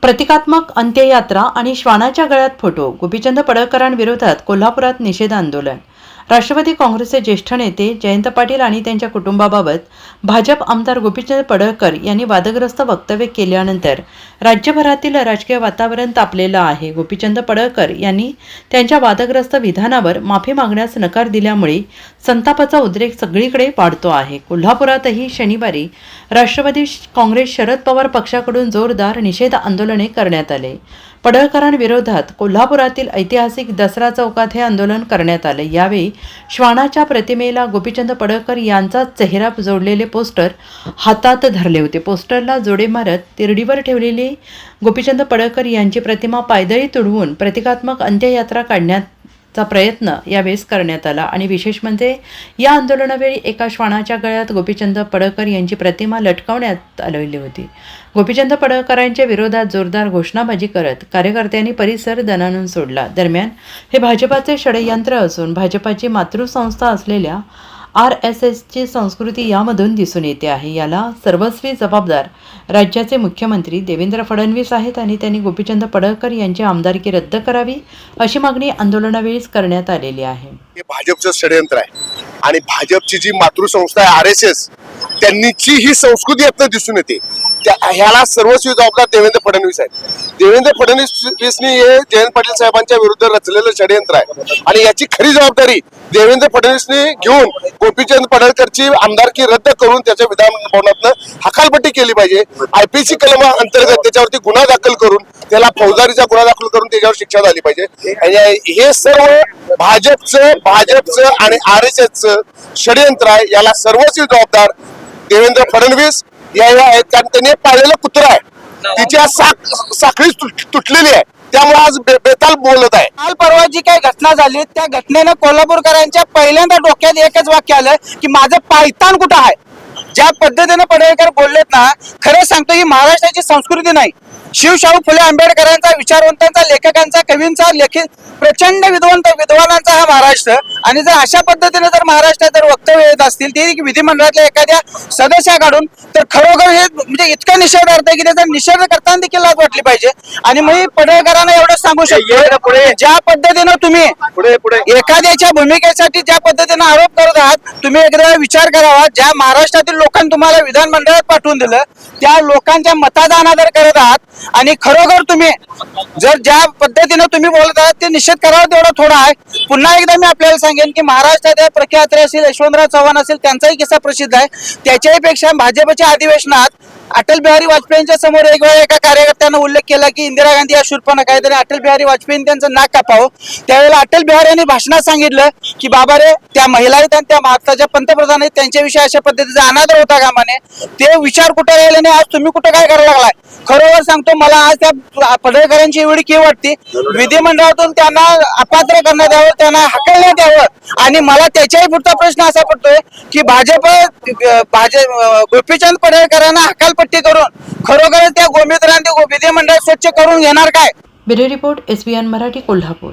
प्रतिकात्मक अंत्ययात्रा आणि श्वानाच्या गळ्यात फोटो. गोपीचंद पडळकरांविरोधात कोल्हापुरात निषेध आंदोलन. राष्ट्रवादी काँग्रेसचे ज्येष्ठ नेते जयंत पाटील आणि त्यांच्या कुटुंबाबाबत भाजप आमदार गोपीचंद पडळकर यांनी वादग्रस्त वक्तव्य केल्यानंतर राज्यभरातील राजकीय वातावरण तापलेलं आहे. गोपीचंद पडळकर यांनी त्यांच्या वादग्रस्त विधानावर माफी मागण्यास नकार दिल्यामुळे संतापाचा उद्रेक सगळीकडे वाढतो आहे. कोल्हापुरातही शनिवारी राष्ट्रवादी काँग्रेस शरद पवार पक्षाकडून जोरदार निषेध आंदोलने करण्यात आले. पडळकरांविरोधात कोल्हापुरातील ऐतिहासिक दसरा चौकात हे आंदोलन करण्यात आले. यावेळी श्वानाच्या प्रतिमेला गोपीचंद पडळकर यांचा चेहरा जोडलेले पोस्टर हातात धरले होते. पोस्टरला जोडे मारत तिरडीवर ठेवलेली गोपीचंद पडळकर यांची प्रतिमा पायदळी तुडवून प्रतिकात्मक अंत्ययात्रा काढण्याचा प्रयत्न यावेळेस करण्यात आला. आणि विशेष म्हणजे या आंदोलनावेळी एका श्वानाच्या गळ्यात गोपीचंद पडळकर यांची प्रतिमा लटकवण्यात आलेली होती. गोपीचंद पडळकरांच्या विरोधात जोरदार घोषणाबाजी करत कार्यकर्त्यांनी परिसर दणाणून सोडला. दरम्यान हे भाजपाचे षडयंत्र असून भाजपाची मातृसंस्था असलेल्या RSSची संस्कृती यामधून दिसून येते आहे. याला सर्वस्वी जबाबदार राज्याचे मुख्यमंत्री देवेंद्र फडणवीस आहेत आणि त्यांनी गोपीचंद पडळकर यांची आमदारकी रद्द करावी अशी मागणी आंदोलनावेळीच करण्यात आलेली आहे. हे भाजपचं षडयंत्र आहे आणि भाजपची जी मातृसंस्था आहे RSS त्यांनीची ही संस्कृती यातनं दिसून येते. ह्याला सर्वस्वी जबाबदार देवेंद्र फडणवीस आहेत. देवेंद्र फडणवीसनी हे जयंत पाटील साहेबांच्या विरुद्ध रचलेलं षडयंत्र आहे आणि याची खरी जबाबदारी देवेंद्र फडणवीसनी घेऊन गोपीचंद पडळकरची आमदारकी रद्द करून त्याच्या विधानभवनातनं हकालपट्टी केली पाहिजे. IPC कलम अंतर्गत त्याच्यावरती गुन्हा दाखल करून त्याला फौजदारीचा गुन्हा दाखल करून त्याच्यावर शिक्षा झाली पाहिजे. आणि हे सर्व भाजपचं आणि RSSचं षडयंत्र आहे. याला सर्वस्वी जबाबदार देवेंद्र फडणवीस या आहेत, कारण त्यांनी पाळलेलं कुत्रा आहे, तिच्या साखळी तुटलेली आहे, त्यामुळे आज बेताल बोलत आहे. काल परवा जी काही घटना झाली त्या घटनेनं कोल्हापूरकरांच्या पहिल्यांदा डोक्यात एकच वाक्य आलं की माझं पायतान कुठं आहे. ज्या पद्धतीने पडळकर बोललेत ना, खरं सांगतो ही महाराष्ट्राची संस्कृती नाही. शिवशाहू फुले आंबेडकरांचा, विचारवंतांचा, लेखकांचा, कवींचा, प्रचंड विद्वानांचा हा महाराष्ट्र. आणि जर अशा पद्धतीने जर महाराष्ट्रात जर वक्तव्य येत असतील ते विधिमंडळातल्या एखाद्या सदस्याकडून, तर खरोखर हे म्हणजे इतका निषेधार्थ आहे की त्याचा निषेध करताना देखील लाज वाटली पाहिजे. आणि मी पडळकरांना एवढंच सांगू शकतो, ज्या पद्धतीनं तुम्ही एखाद्याच्या भूमिकेसाठी ज्या पद्धतीने आरोप करत आहात, तुम्ही एकदा विचार करावा. ज्या महाराष्ट्रातील लोकांनी तुम्हाला विधानमंडळात पाठवून दिलं त्या लोकांच्या मताचा अनादर करत आहात. आणि खरोखर तुम्ही जर ज्या पद्धतीने तुम्ही बोलत आहात ते निषेध करावा तेवढा थोडा आहे. पुन्हा एकदा मी आपल्याला सांगेन की महाराष्ट्रात प्रख्यात असतील यशवंतराव चव्हाण असेल, त्यांचाही किस्सा प्रसिद्ध आहे. त्याच्याही पेक्षा भाजपच्या अधिवेशनात अटल बिहारी वाजपेयींच्या समोर एक वेळा एका कार्यकर्त्यानं उल्लेख केला की इंदिरा गांधी या शूर्पणखा आहे, तरी अटल बिहारी वाजपेयींनी त्यांचं नाक कापावं. त्यावेळेला अटल बिहारी यांनी भाषणात सांगितलं की बाबा रे, त्या महिला आहेत आणि त्या भारताच्या पंतप्रधान आहेत, त्यांच्याविषयी अशा पद्धतीचा अनादर होता कामाने. ते विचार कुठे राहिले नाही, आज तुम्ही कुठं काय करायला लागलाय. खरोखर सांगतो, मला आज त्या पडळकरांची एवढी कीव वाटते. विधिमंडळातून त्यांना अपात्र करण्यात यावं, त्यांना हकलण्यात यावं. आणि मला त्याच्याही पुढचा प्रश्न असा पडतोय की भाजप गोपीचंद पडळकरांना हकालपट्टी करून खरोखर त्या गोमित्रांनी विधिमंडळ स्वच्छ करून घेणार काय? Bureau report SBN Marathi, Kolhapur.